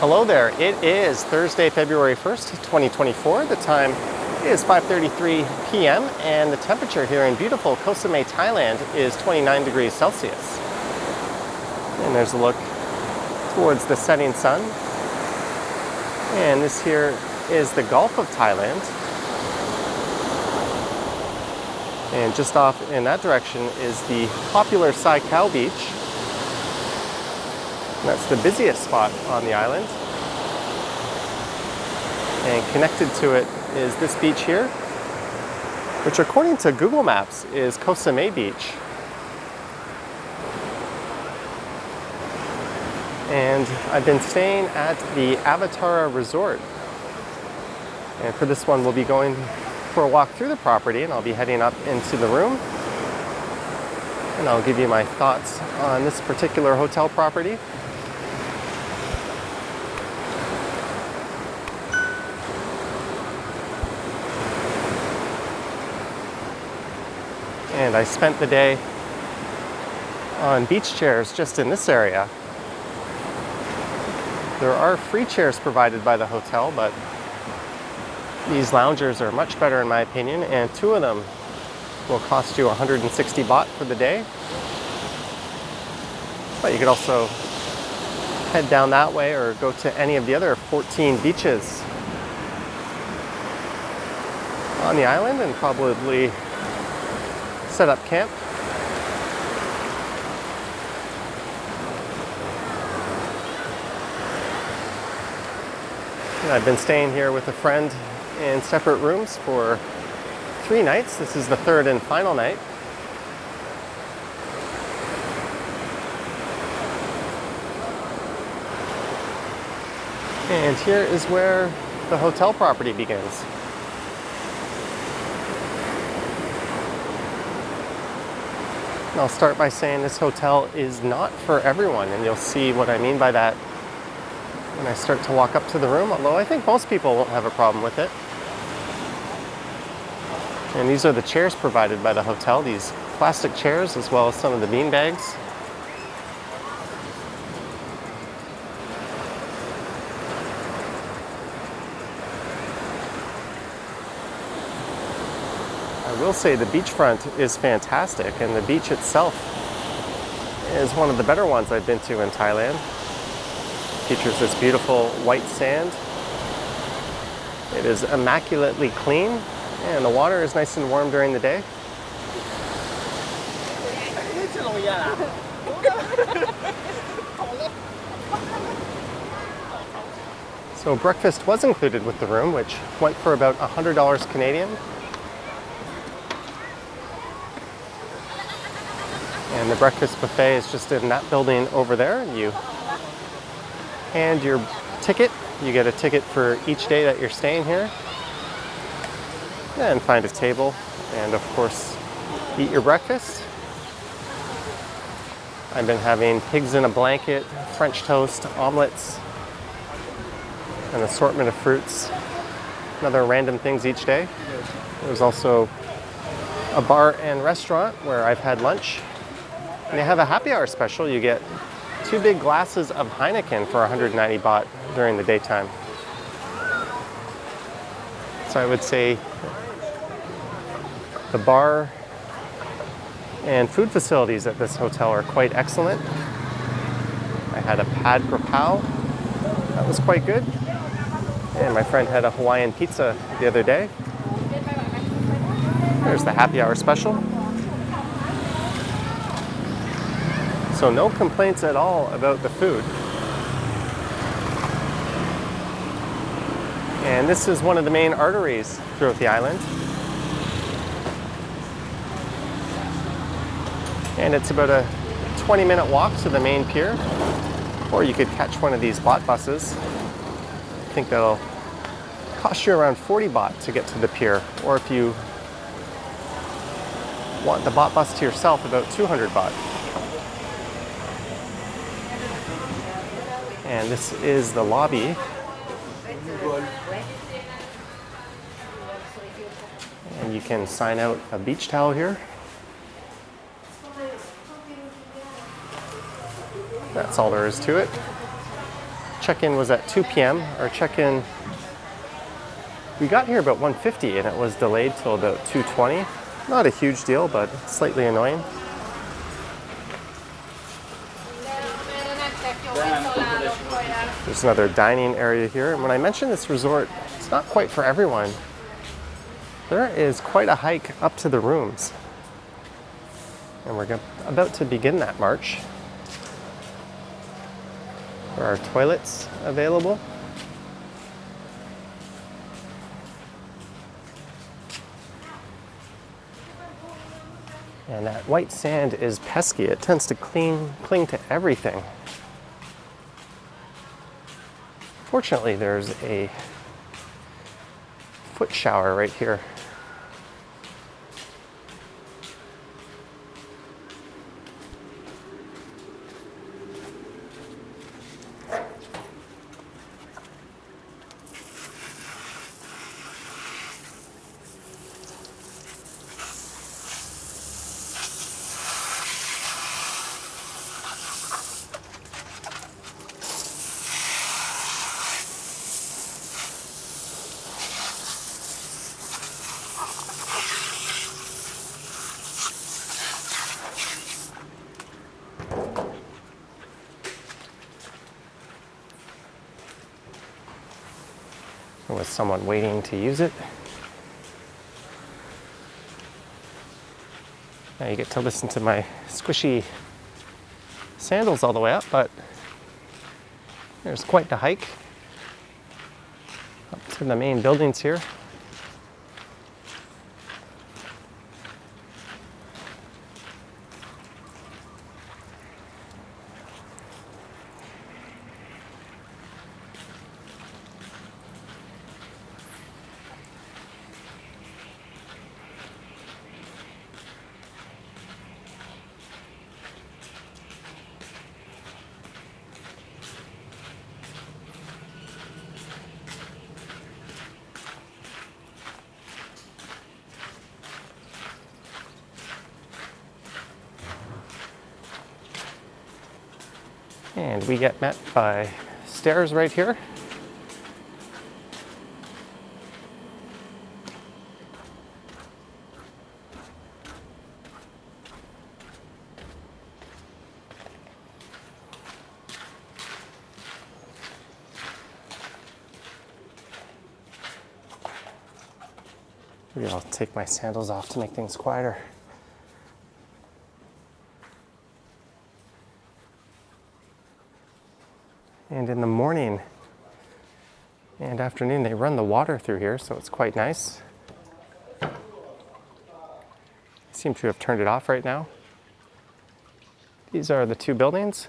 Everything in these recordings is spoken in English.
Hello there. It is Thursday, February 1st, 2024. The time is 5:33 p.m. and the temperature here in beautiful Koh Samet, Thailand is 29 degrees Celsius. And there's a look towards the setting sun. And this here is the Gulf of Thailand. And just off in that direction is the popular Sai Khao Beach. And that's the busiest spot on the island. And connected to it is this beach here, which according to Google Maps is Koh Samet Beach. And I've been staying at the Avatara Resort. And for this one, we'll be going for a walk through the property, and I'll be heading up into the room. And I'll give you my thoughts on this particular hotel property. And I spent the day on beach chairs just in this area. There are free chairs provided by the hotel, but these loungers are much better in my opinion, and two of them will cost you 160 baht for the day. But you could also head down that way or go to any of the other 14 beaches on the island and probably set up camp. And I've been staying here with a friend in separate rooms for 3 nights. This is the third and final night. And here is where the hotel property begins. And I'll start by saying this hotel is not for everyone, and you'll see what I mean by that when I start to walk up to the room, although I think most people won't have a problem with it. And these are the chairs provided by the hotel, these plastic chairs as well as some of the bean bags. I will say the beachfront is fantastic, and the beach itself is one of the better ones I've been to in Thailand. It features this beautiful white sand. It is immaculately clean, and the water is nice and warm during the day. So breakfast was included with the room, which went for about $100 Canadian. And the breakfast buffet is just in that building over there. You hand your ticket. You get a ticket for each day that you're staying here. And find a table and of course eat your breakfast. I've been having pigs in a blanket, French toast, omelets, an assortment of fruits, and other random things each day. There's also a bar and restaurant where I've had lunch. And they have a happy hour special. You get 2 big glasses of Heineken for 190 baht during the daytime. So I would say the bar and food facilities at this hotel are quite excellent. I had a pad krapao. That was quite good. And my friend had a Hawaiian pizza the other day. There's the happy hour special. So no complaints at all about the food. And this is one of the main arteries throughout the island. And it's about a 20-minute walk to the main pier. Or you could catch one of these bot buses. I think that'll cost you around 40 baht to get to the pier. Or if you want the bot bus to yourself, about 200 baht. And this is the lobby. And you can sign out a beach towel here. That's all there is to it. check-in was at 2 p.m. Our check-in, we got here about 1:50 and it was delayed till about 2:20. Not a huge deal, but slightly annoying. There's another dining area here. And when I mentioned this resort, it's not quite for everyone. There is quite a hike up to the rooms. And we're about to begin that march. There are toilets available. And that white sand is pesky. It tends to cling to everything. Fortunately, there's a foot shower right here. With someone waiting to use it. Now you get to listen to my squishy sandals all the way up, but there's quite the hike up to the main buildings here. And we get met by stairs right here. Maybe I'll take my sandals off to make things quieter. And in the morning and afternoon, they run the water through here, so it's quite nice. I seem to have turned it off right now. These are the two buildings.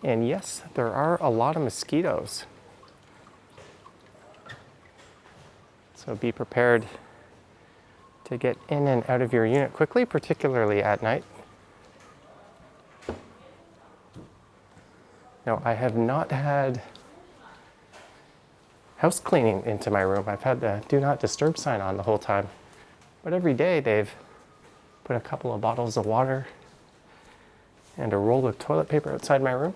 And yes, there are a lot of mosquitoes. So be prepared to get in and out of your unit quickly, particularly at night. Now, I have not had house cleaning into my room. I've had the do not disturb sign on the whole time. But every day they've put a couple of bottles of water and a roll of toilet paper outside my room.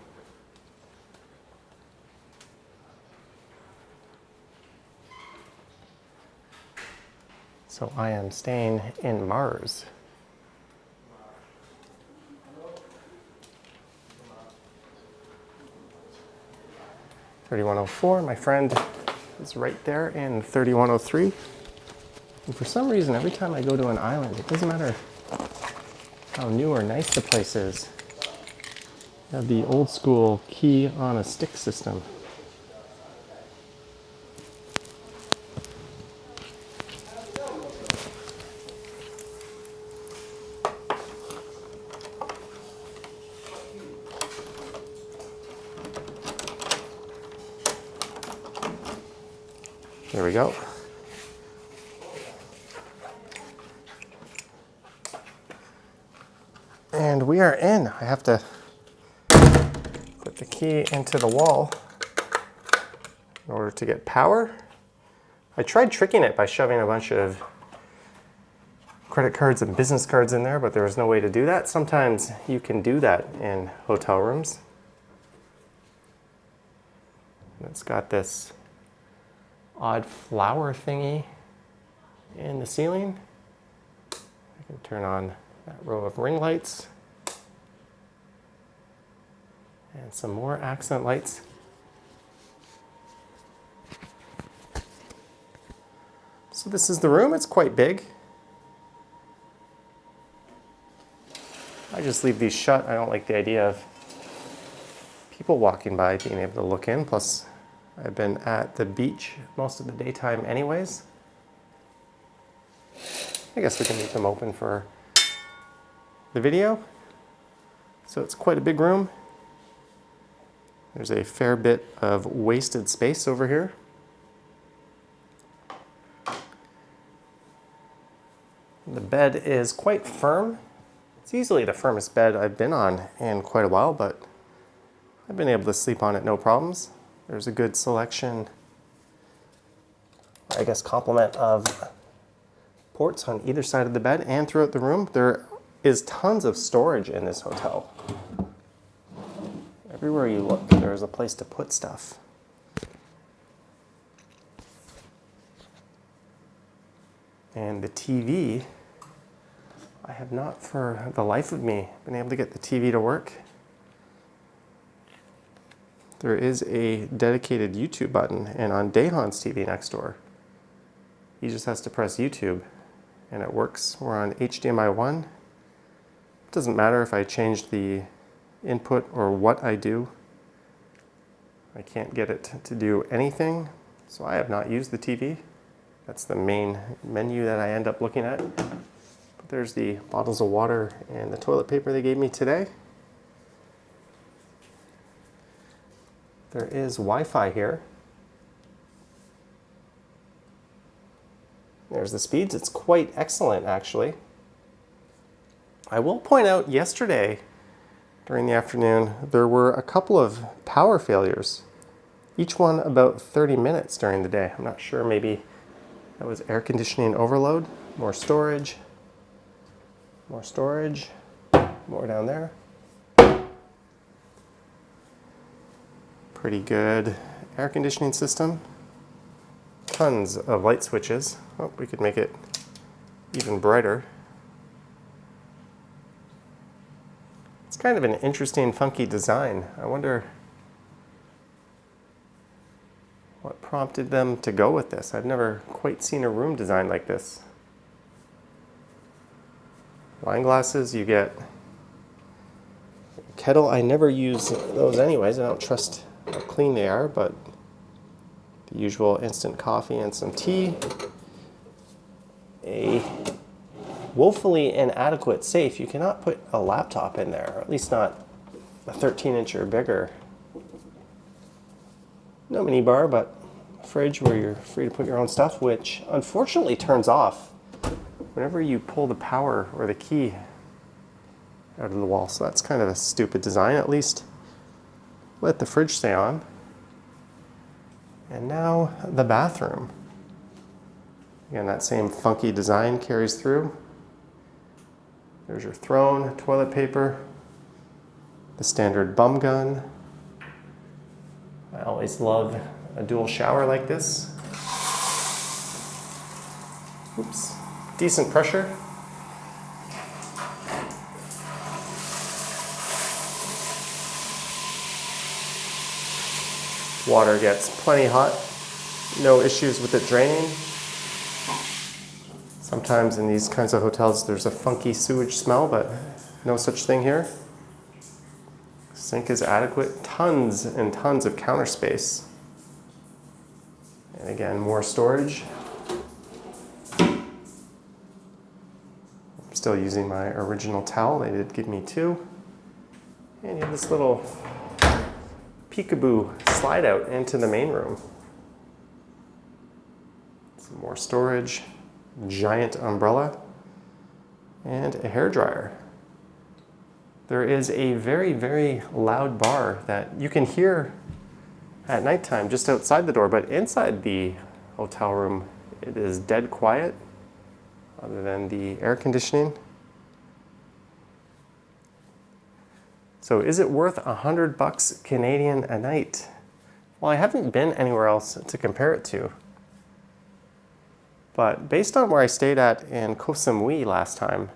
So I am staying in Mars. $3104, my friend is right there in 3103. And for some reason, every time I go to an island, it doesn't matter how new or nice the place is. You have the old school key on a stick system. There we go. And we are in. I have to put the key into the wall in order to get power. I tried tricking it by shoving a bunch of credit cards and business cards in there, but there was no way to do that. Sometimes you can do that in hotel rooms. And it's got this odd flower thingy in the ceiling. I can turn on that row of ring lights. And some more accent lights. So this is the room. It's quite big. I just leave these shut. I don't like the idea of people walking by being able to look in. Plus, I've been at the beach most of the daytime anyways. I guess we can leave them open for the video. So it's quite a big room. There's a fair bit of wasted space over here. The bed is quite firm. It's easily the firmest bed I've been on in quite a while, but I've been able to sleep on it no problems. There's a good selection, I guess, complement of ports on either side of the bed and throughout the room. There is tons of storage in this hotel. Everywhere you look, there's a place to put stuff. And the TV, I have not for the life of me been able to get the TV to work. There is a dedicated YouTube button, and on Dahan's TV next door, he just has to press YouTube and it works. We're on HDMI 1. It doesn't matter if I change the input or what I do. I can't get it to do anything, so I have not used the TV. That's the main menu that I end up looking at. But there's the bottles of water and the toilet paper they gave me today. There is Wi-Fi here. There's the speeds. It's quite excellent, actually. I will point out yesterday, during the afternoon, there were a couple of power failures. Each one about 30 minutes during the day. I'm not sure, maybe that was air conditioning overload. More storage, more down there. Pretty good air conditioning system. Tons of light switches. Oh, we could make it even brighter. It's kind of an interesting, funky design. I wonder what prompted them to go with this. I've never quite seen a room designed like this. Wine glasses, you get kettle. I never use those anyways. I don't trust how clean they are, but the usual instant coffee and some tea. A woefully inadequate safe. You cannot put a laptop in there, or at least not a 13-inch or bigger. No mini bar, but a fridge where you're free to put your own stuff, which unfortunately turns off whenever you pull the power or the key out of the wall. So that's kind of a stupid design. At least let the fridge stay on. And now the bathroom. Again, that same funky design carries through. There's your throne, toilet paper, the standard bum gun. I always love a dual shower like this. Oops, decent pressure. Water gets plenty hot, no issues with it draining. Sometimes in these kinds of hotels there's a funky sewage smell, but no such thing here. Sink is adequate, tons and tons of counter space. And again, more storage. I'm still using my original towel, they did give me two. And you have this little peekaboo slide out into the main room. Some more storage, giant umbrella, and a hairdryer. There is a very, very loud bar that you can hear at nighttime just outside the door, but inside the hotel room it is dead quiet other than the air conditioning. So is it worth $100 Canadian a night Well, I haven't been anywhere else to compare it to. But based on where I stayed at in Koh Samui last time,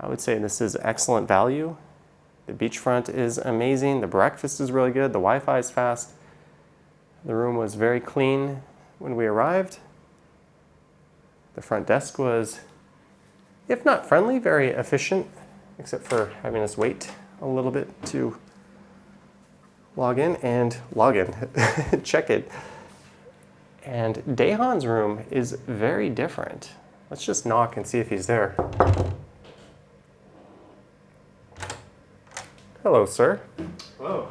I would say this is excellent value. The beachfront is amazing. The breakfast is really good. The Wi-Fi is fast. The room was very clean when we arrived. The front desk was, if not friendly, very efficient, except for having us wait a little bit to log in, check it. And Daehan's room is very different. Let's just knock and see if he's there. Hello, sir. Hello.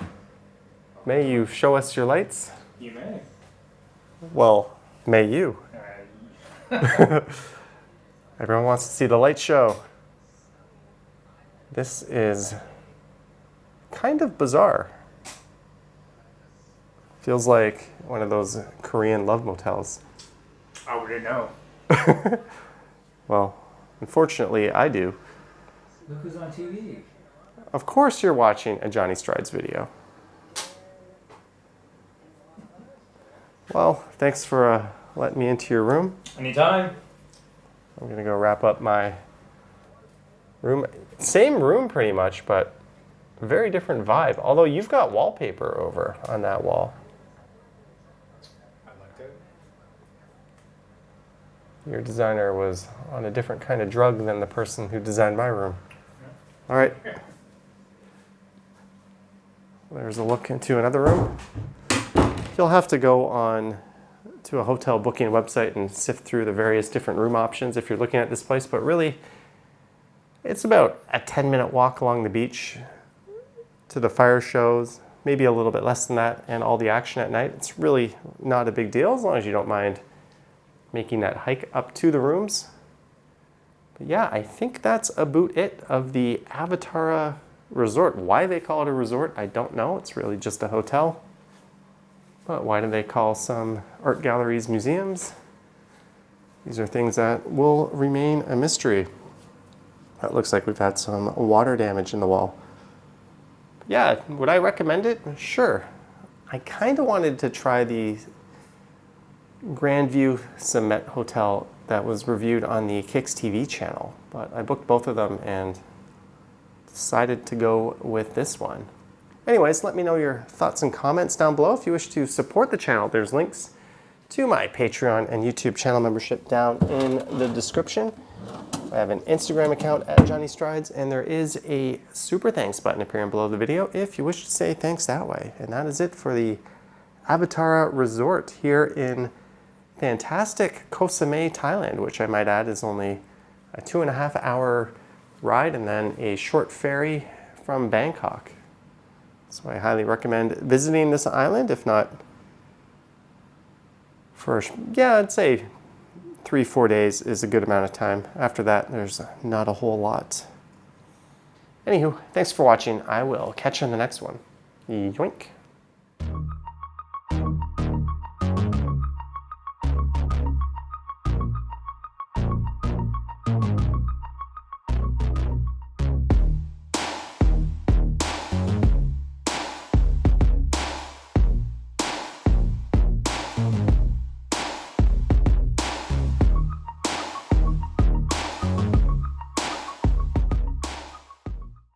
May you show us your lights? You may. Well, may you. Everyone wants to see the light show. This is kind of bizarre. Feels like one of those Korean love motels. I wouldn't know. Well, unfortunately, I do. Look who's on TV. Of course you're watching a Johnny Strides video. Well, thanks for letting me into your room. Anytime. I'm gonna go wrap up my room. Same room pretty much, but very different vibe. Although you've got wallpaper over on that wall. I liked it. Your designer was on a different kind of drug than the person who designed my room. All right. There's a look into another room. You'll have to go on to a hotel booking website and sift through the various different room options if you're looking at this place, but really it's about a 10-minute walk along the beach to the fire shows, maybe a little bit less than that, and all the action at night. It's really not a big deal as long as you don't mind making that hike up to the rooms. But yeah, I think that's about it of the Avatara Resort. Why they call it a resort, I don't know. It's really just a hotel. But why do they call some art galleries museums? These are things that will remain a mystery. It looks like we've had some water damage in the wall. Yeah, would I recommend it? Sure. I kind of wanted to try the Grandview Samet Hotel that was reviewed on the Kicks TV channel, but I booked both of them and decided to go with this one. Anyways, let me know your thoughts and comments down below. If you wish to support the channel, there's links to my Patreon and YouTube channel membership down in the description. I have an Instagram account at Johnny Strides, and there is a super thanks button appearing below the video if you wish to say thanks that way. And that is it for the Avatara Resort here in fantastic Koh Samet, Thailand, which I might add is only a 2.5-hour ride and then a short ferry from Bangkok. So I highly recommend visiting this island, if not for, yeah, I'd say 3-4 days is a good amount of time. After that, there's not a whole lot. Anywho, thanks for watching. I will catch you on the next one. Yoink.